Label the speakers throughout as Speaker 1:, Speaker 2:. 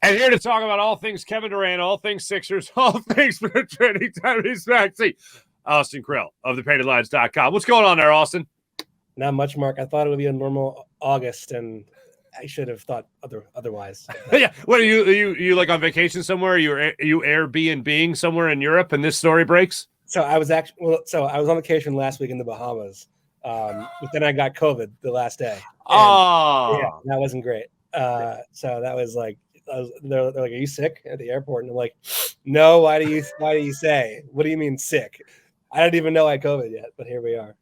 Speaker 1: And here to talk about all things Kevin Durant, all things Sixers, all things trending Tyrese Maxey, Austin Krell of thepaintedlines.com. What's going on there, Austin?
Speaker 2: Not much, Mark. I thought it would be a normal August, and I should have thought otherwise.
Speaker 1: Yeah. What are you like on vacation somewhere? Are you Airbnb-ing somewhere in Europe, and this story breaks?
Speaker 2: So I was on vacation last week in the Bahamas, but then I got COVID the last day. Yeah, that wasn't great. So that was like, they're like, "Are you sick?" at the airport, and I'm like, "No. Why do you say? What do you mean sick? I didn't even know I had COVID yet, but here we are."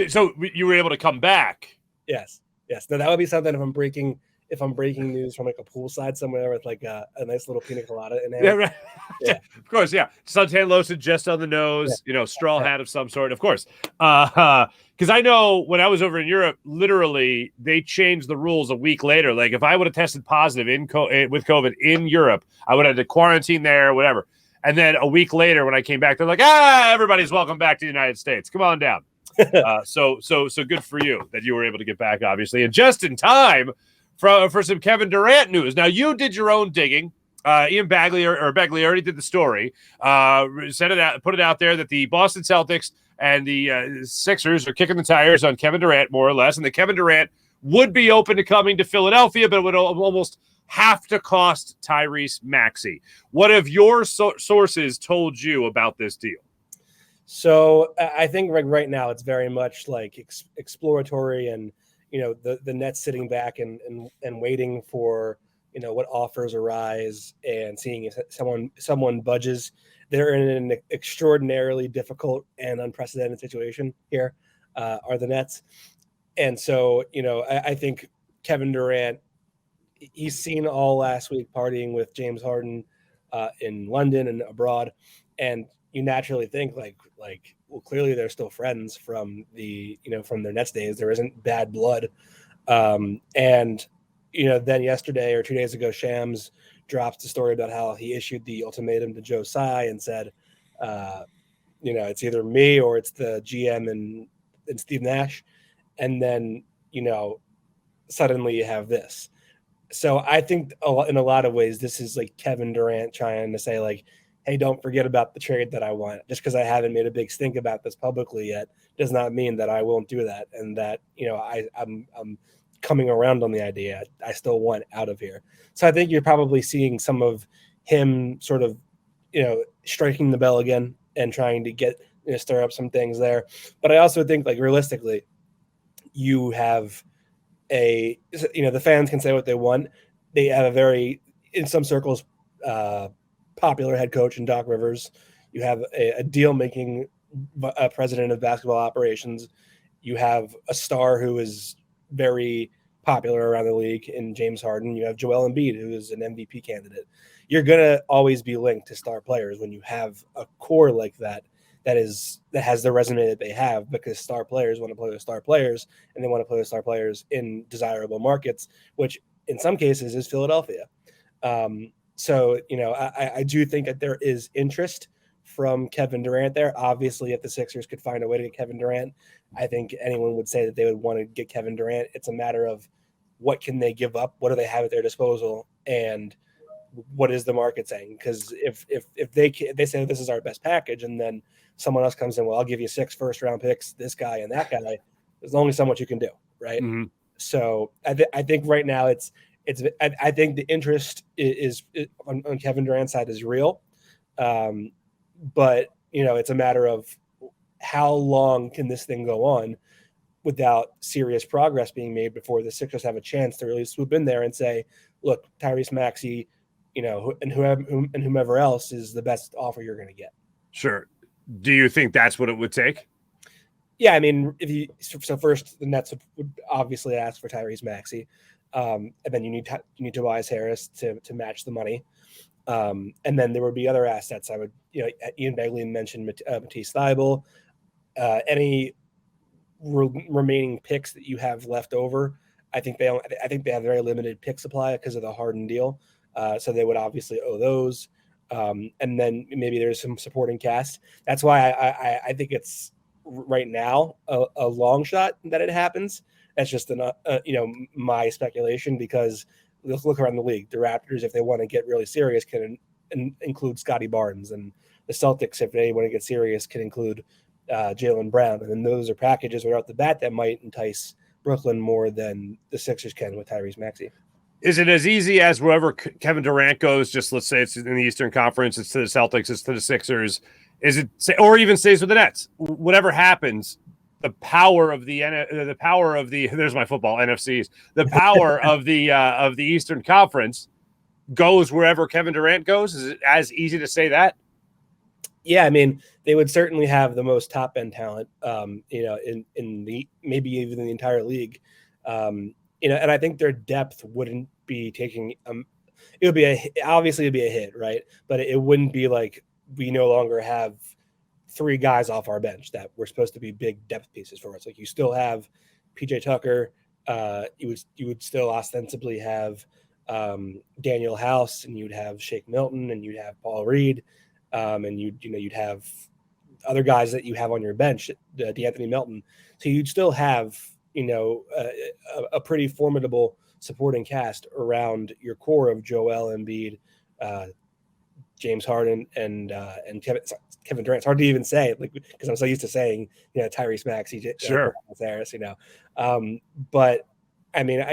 Speaker 1: So you were able to come back?
Speaker 2: Yes. Now that would be something if I'm breaking news from like a poolside somewhere with like a nice little pina colada in hand.
Speaker 1: Yeah, right. Yeah. Of course, yeah. Suntan lotion just on the nose, straw hat of some sort, of course. Because I know when I was over in Europe, literally they changed the rules a week later. Like if I would have tested positive with COVID in Europe, I would have had to quarantine there, whatever. And then a week later, when I came back, they're like, everybody's welcome back to the United States. Come on down. So good for you that you were able to get back, obviously, and just in time for some Kevin Durant news. Now, you did your own digging. Ian Bagley already did the story. Put it out there that the Boston Celtics and the Sixers are kicking the tires on Kevin Durant, more or less, and that Kevin Durant would be open to coming to Philadelphia, but it would almost have to cost Tyrese Maxey. What have your sources told you about this deal?
Speaker 2: So I think right now it's very much like exploratory, and the Nets sitting back and waiting for what offers arise and seeing if someone budges. They're in an extraordinarily difficult and unprecedented situation here, are the Nets. And so I think Kevin Durant, he's seen all last week partying with James Harden in London and abroad, and you naturally think like, well, clearly they're still friends from from their Nets days. There isn't bad blood. And then yesterday or 2 days ago, Shams drops the story about how he issued the ultimatum to Joe Tsai and said, it's either me or it's the GM and Steve Nash. And then, suddenly you have this. So I think in a lot of ways, this is like Kevin Durant trying to say like, hey, don't forget about the trade that I want. Just because I haven't made a big stink about this publicly yet does not mean that I won't do that. And that, I'm coming around on the idea. I still want out of here. So I think you're probably seeing some of him sort of, striking the bell again and trying to get, stir up some things there. But I also think like realistically, you have the fans can say what they want. They have a very, in some circles, popular head coach in Doc Rivers. You have a deal-making president of basketball operations. You have a star who is very popular around the league in James Harden. You have Joel Embiid, who is an MVP candidate. You're going to always be linked to star players when you have a core like that has the resume that they have, because star players want to play with star players, and they want to play with star players in desirable markets, which in some cases is Philadelphia. So, I do think that there is interest from Kevin Durant there. Obviously, if the Sixers could find a way to get Kevin Durant, I think anyone would say that they would want to get Kevin Durant. It's a matter of what can they give up? What do they have at their disposal? And what is the market saying? Because if they say this is our best package, and then someone else comes in, well, I'll give you 6 first-round picks, this guy and that guy, there's only so much you can do, right? Mm-hmm. So I think right now I think the interest is on Kevin Durant's side is real, but it's a matter of how long can this thing go on without serious progress being made before the Sixers have a chance to really swoop in there and say, look, Tyrese Maxey, and whomever else is the best offer you're going to get.
Speaker 1: Sure. Do you think that's what it would take?
Speaker 2: Yeah, I mean, first the Nets would obviously ask for Tyrese Maxey. And then you need Tobias Harris to match the money. And then there would be other assets. I would, Ian Bagley mentioned Matisse Thybulle. Any remaining picks that you have left over, I think they have very limited pick supply because of the Harden deal. So they would obviously owe those. And then maybe there's some supporting cast. That's why I think it's right now a long shot that it happens. That's just my speculation, because let's look around the league. The Raptors, if they want to get really serious, can include Scotty Barnes, and the Celtics, if they want to get serious, can include Jaylen Brown. And then those are packages right off the bat that might entice Brooklyn more than the Sixers can with Tyrese Maxey.
Speaker 1: Is it as easy as wherever Kevin Durant goes, just let's say it's in the Eastern Conference, it's to the Celtics, it's to the Sixers, is it, or even stays with the Nets? Whatever happens, the power of the there's my football NFCs, the power of the Eastern Conference goes wherever Kevin Durant goes. Is it as easy to say that?
Speaker 2: Yeah, I mean, they would certainly have the most top end talent, in the maybe even in the entire league. And I think their depth wouldn't be taking it would be obviously it'd be a hit, right? But it wouldn't be like we no longer have 3 guys off our bench that were supposed to be big depth pieces for us. Like you still have PJ Tucker, you would still ostensibly have Daniel House, and you'd have Shake Milton, and you'd have Paul Reed, and you'd have other guys that you have on your bench, DeAnthony Melton. So you'd still have a pretty formidable supporting cast around your core of Joel Embiid, James Harden, and Kevin Durant. It's hard to even say, like, because I'm so used to saying, Tyrese Maxey,
Speaker 1: sure,
Speaker 2: Harris, but I mean,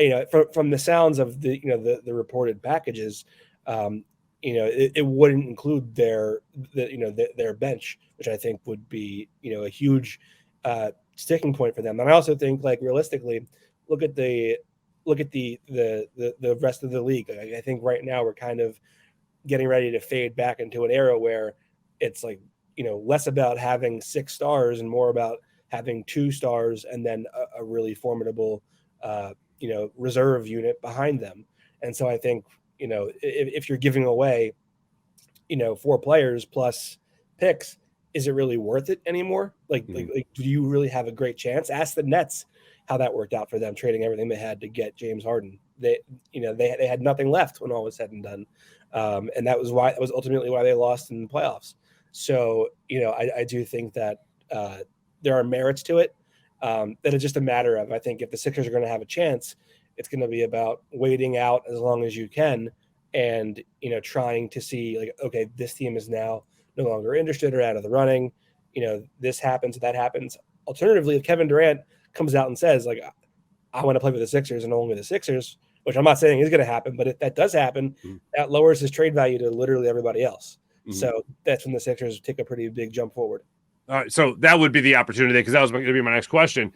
Speaker 2: from the sounds of the reported packages, it wouldn't include their bench, which I think would be, a huge sticking point for them. And I also think, like, realistically, look at the rest of the league. Like, I think right now we're kind of getting ready to fade back into an era where it's like, less about having 6 stars and more about having 2 stars and then a really formidable, reserve unit behind them. And so I think, if you're giving away, 4 players plus picks, is it really worth it anymore? Like, do you really have a great chance? Ask the Nets how that worked out for them, trading everything they had to get James Harden. They had nothing left when all was said and done. And that was ultimately why they lost in the playoffs. So, I do think that there are merits to it. That it's just a matter of, I think if the Sixers are going to have a chance, it's going to be about waiting out as long as you can and, trying to see, like, okay, this team is now no longer interested or out of the running. This happens, that happens. Alternatively, if Kevin Durant comes out and says, like, I want to play with the Sixers and only the Sixers, which I'm not saying is going to happen, but if that does happen, that lowers his trade value to literally everybody else. So that's when the Sixers take a pretty big jump forward.
Speaker 1: All right, so that would be the opportunity, because that was going to be my next question.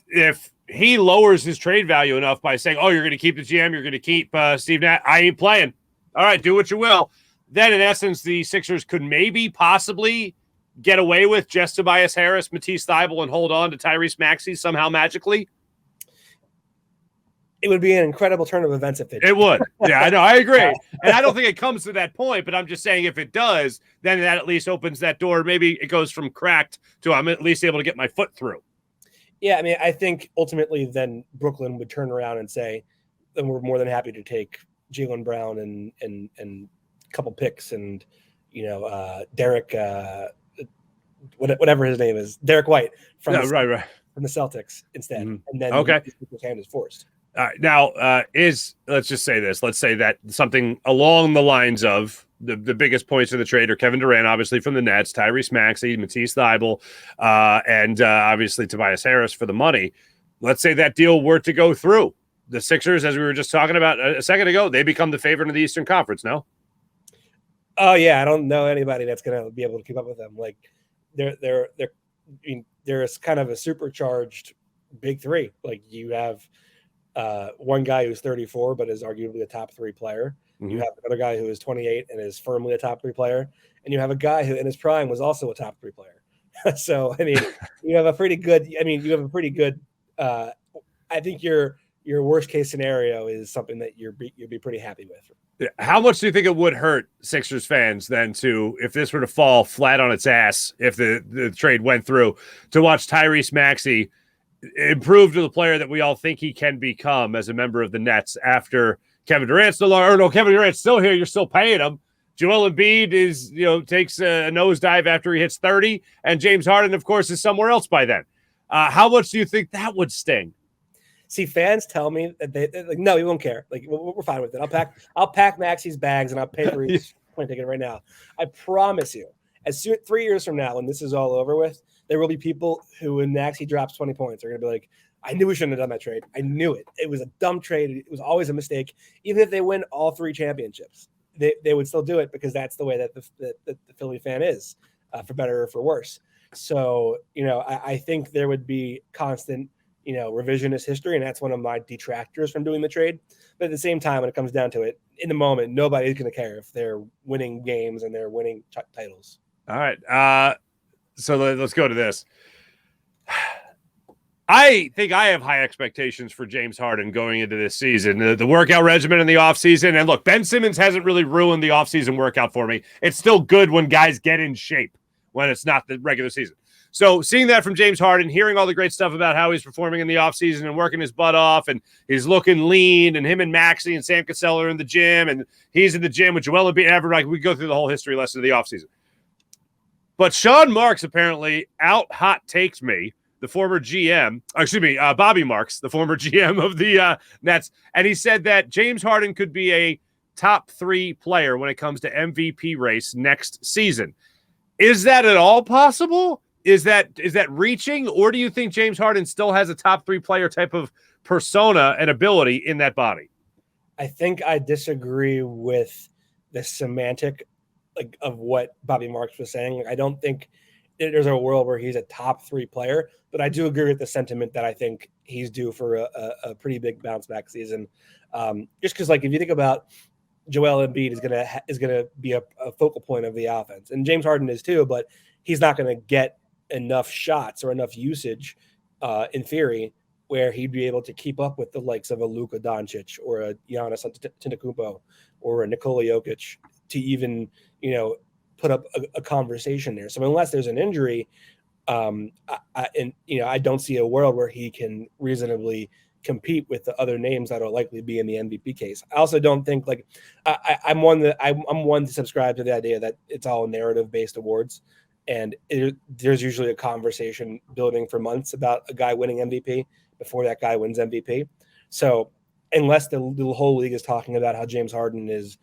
Speaker 1: If he lowers his trade value enough by saying, oh, you're going to keep the GM, you're going to keep Steve Nash, I ain't playing. All right, do what you will. Then, in essence, the Sixers could possibly get away with just Tobias Harris, Matisse Thybulle, and hold on to Tyrese Maxey somehow magically.
Speaker 2: It would be an incredible turn of events if
Speaker 1: it would. Yeah, I know. I agree. And I don't think it comes to that point, but I'm just saying if it does, then that at least opens that door. Maybe it goes from cracked to I'm at least able to get my foot through.
Speaker 2: Yeah, I mean, I think ultimately then Brooklyn would turn around and say, then we're more than happy to take Jaylen Brown and a couple picks and, Derek, whatever his name is, Derek White from the Celtics instead. And then his hand is forced.
Speaker 1: All right. Now, let's just say this. Let's say that something along the lines of the biggest points of the trade are Kevin Durant, obviously from the Nets, Tyrese Maxey, Matisse Thybulle, and obviously Tobias Harris for the money. Let's say that deal were to go through. The Sixers, as we were just talking about a second ago, they become the favorite of the Eastern Conference, no?
Speaker 2: Oh, yeah. I don't know anybody that's going to be able to keep up with them. Like, there's kind of a supercharged big three. Like, you have one guy who's 34 but is arguably a top 3 player. You have another guy who is 28 and is firmly a top 3 player, and you have a guy who in his prime was also a top 3 player. So I mean, you have a pretty good I think your worst case scenario is something that you'd be pretty happy with.
Speaker 1: How much do you think it would hurt Sixers fans then if this were to fall flat on its ass, if the trade went through, to watch Tyrese Maxey improve to the player that we all think he can become as a member of the Nets after Kevin Durant's Kevin Durant's still here. You're still paying him. Joel Embiid takes a nosedive after he hits 30, and James Harden, of course, is somewhere else by then. How much do you think that would sting?
Speaker 2: See, fans tell me that they're like, no, we won't care. Like, we're fine with it. I'll pack Maxey's bags and I'll pay for each plane ticket right now. I promise you, 3 years from now, when this is all over with, there will be people who, when Maxey drops 20 points, are going to be like, I knew we shouldn't have done that trade. I knew it. It was a dumb trade. It was always a mistake. Even if they win all 3 championships, they would still do it because that's the way that the Philly fan is, for better or for worse. So, I think there would be constant, revisionist history, and that's one of my detractors from doing the trade. But at the same time, when it comes down to it, in the moment, nobody's going to care if they're winning games and they're winning titles.
Speaker 1: All right. So let's go to this. I think I have high expectations for James Harden going into this season. The workout regimen in the offseason. And look, Ben Simmons hasn't really ruined the offseason workout for me. It's still good when guys get in shape when it's not the regular season. So seeing that from James Harden, hearing all the great stuff about how he's performing in the offseason and working his butt off, and he's looking lean, and him and Maxey and Sam Cassell are in the gym, and he's in the gym with Joel Embiid. Everybody, we go through the whole history lesson of the offseason. But Sean Marks apparently out hot takes me, the former GM, Bobby Marks, the former GM of the Nets, and he said that James Harden could be a top 3 player when it comes to MVP race next season. Is that at all possible? Is that reaching, or do you think James Harden still has a top 3 player type of persona and ability in that body?
Speaker 2: I think I disagree with the semantic of what Bobby Marks was saying. I don't think there's a world where he's a top 3 player, but I do agree with the sentiment that I think he's due for a pretty big bounce back season. Just because, if you think about Joel Embiid is gonna be a focal point of the offense, and James Harden is too, but he's not going to get enough shots or enough usage, in theory, where he'd be able to keep up with the likes of a Luka Doncic or a Giannis Antetokounmpo or a Nikola Jokic to even, put up a conversation there. So unless there's an injury, I don't see a world where he can reasonably compete with the other names that will likely be in the MVP case. I also don't think I'm one to subscribe to the idea that it's all narrative based awards. And there's usually a conversation building for months about a guy winning MVP before that guy wins MVP. So unless the whole league is talking about how James Harden is,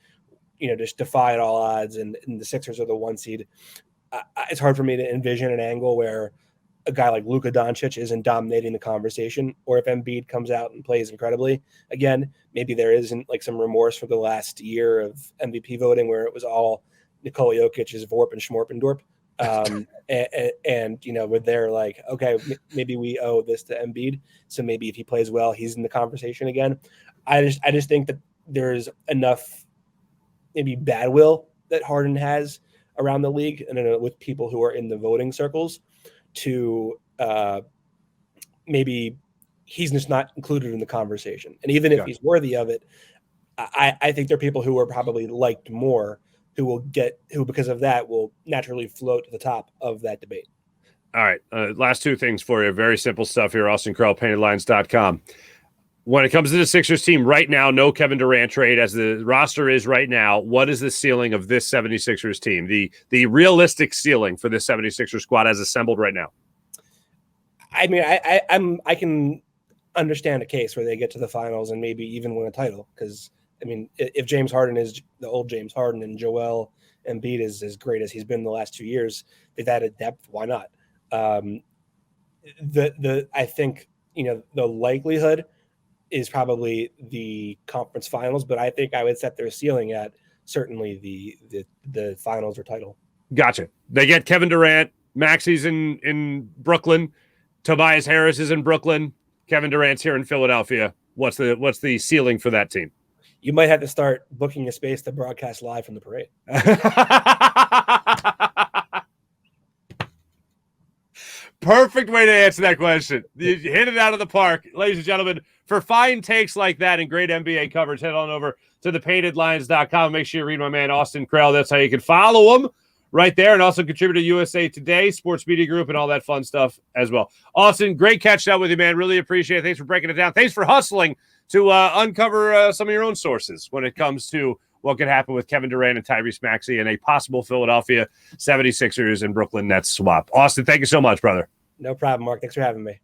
Speaker 2: just defied all odds and the Sixers are the 1 seed, it's hard for me to envision an angle where a guy like Luka Doncic isn't dominating the conversation, or if Embiid comes out and plays incredibly. Again, maybe there isn't some remorse for the last year of MVP voting where it was all Nikola Jokic's Vorp and Schmorp and Dorp. Where they're like, okay, maybe we owe this to Embiid, so maybe if he plays well, he's in the conversation again. I just think that there's enough maybe bad will that Harden has around the league and with people who are in the voting circles to maybe he's just not included in the conversation. And even if he's worthy of it, I think there are people who are probably liked more who because of that will naturally float to the top of that debate.
Speaker 1: All right. Last 2 things for you. Very simple stuff here. Austin Krell, paintedlines.com. When it comes to the Sixers team right now, no Kevin Durant trade as the roster is right now. What is the ceiling of this 76ers team? The realistic ceiling for this 76ers squad as assembled right now?
Speaker 2: I mean, I can understand a case where they get to the finals and maybe even win a title. Because, I mean, if James Harden is the old James Harden and Joel Embiid is as great as he's been the last 2 years, they've added depth. Why not? I think, the likelihood is probably the conference finals, but I think I would set their ceiling at certainly the finals or title. Gotcha.
Speaker 1: They get Kevin Durant, Maxey's in Brooklyn, Tobias Harris is in Brooklyn, Kevin Durant's here in Philadelphia. What's the ceiling for that team?
Speaker 2: You might have to start booking a space to broadcast live from the parade.
Speaker 1: Perfect way to answer that question. You hit it out of the park. Ladies and gentlemen, for fine takes like that and great NBA coverage, head on over to thepaintedlines.com. Make sure you read my man Austin Krell. That's how you can follow him right there, and also contribute to USA Today, Sports Media Group, and all that fun stuff as well. Austin, great catching up with you, man. Really appreciate it. Thanks for breaking it down. Thanks for hustling to uncover some of your own sources when it comes to what could happen with Kevin Durant and Tyrese Maxey and a possible Philadelphia 76ers and Brooklyn Nets swap. Austin, thank you so much, brother.
Speaker 2: No problem, Mark. Thanks for having me.